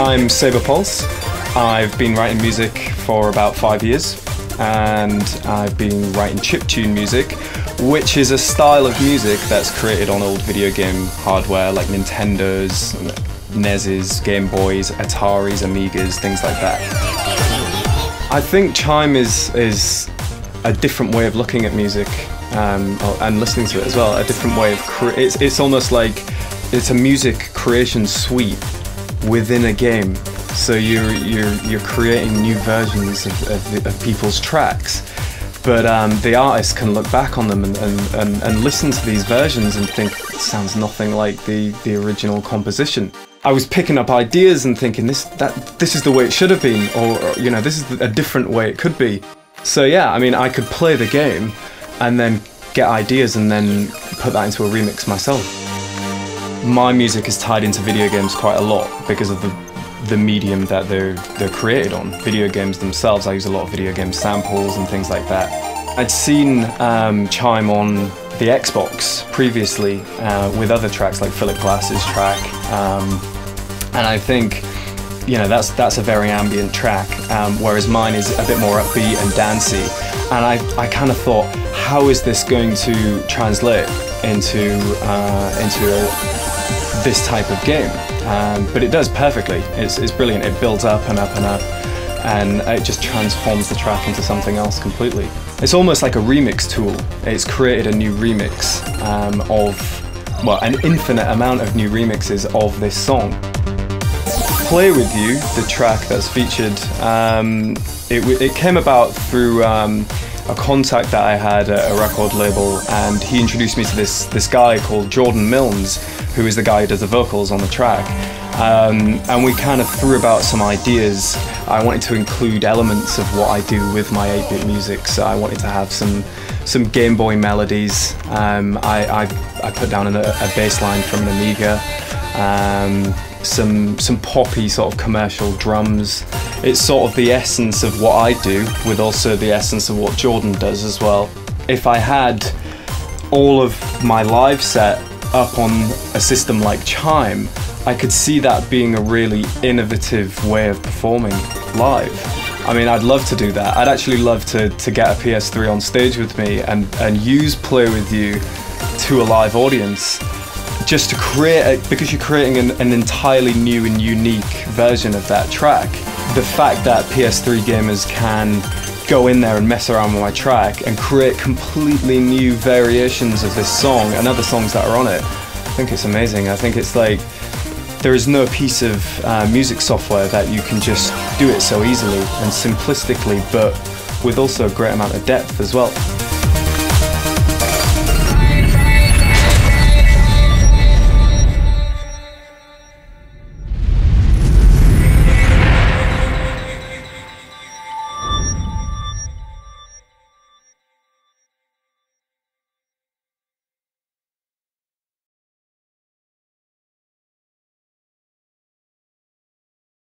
I'm Saber Pulse. I've been writing music for about 5 years, and I've been writing chiptune music, which is a style of music that's created on old video game hardware like Nintendos, NESs, Game Boys, Ataris, Amigas, things like that. I think Chime is a different way of looking at music and listening to it as well. A different way of it's almost like it's a music creation suite within a game. So you're creating new versions of people's tracks, but the artist can look back on them and listen to these versions and think it sounds nothing like the original composition. I was picking up ideas and thinking this is the way it should have been, or this is a different way it could be. So yeah, I mean, I could play the game and then get ideas and then put that into a remix myself. My music is tied into video games quite a lot because of the medium that they're created on. Video games themselves, I use a lot of video game samples and things like that. I'd seen Chime on the Xbox previously with other tracks like Philip Glass's track, and I think that's a very ambient track, whereas mine is a bit more upbeat and dancey. And I kind of thought, how is this going to translate into this type of game? But it does perfectly. It's brilliant. It builds up and up and up, and it just transforms the track into something else completely. It's almost like a remix tool. It's created a new remix an infinite amount of new remixes of this song. Play With You, the track that's featured, it came about through a contact that I had at a record label, and he introduced me to this guy called Jordan Milnes, who is the guy who does the vocals on the track. And we kind of threw about some ideas. I wanted to include elements of what I do with my 8-bit music, so I wanted to have some Game Boy melodies. I put down a bass line from an Amiga, some poppy sort of commercial drums. It's sort of the essence of what I do, with also the essence of what Jordan does as well. If I had all of my live set up on a system like Chime, I could see that being a really innovative way of performing live. I mean, I'd love to do that. I'd actually love to get a PS3 on stage with me and use Play With You to a live audience, just to create because you're creating an entirely new and unique version of that track. The fact that PS3 gamers can go in there and mess around with my track and create completely new variations of this song and other songs that are on it, I think it's amazing. I think it's like there is no piece of music software that you can just do it so easily and simplistically, but with also a great amount of depth as well.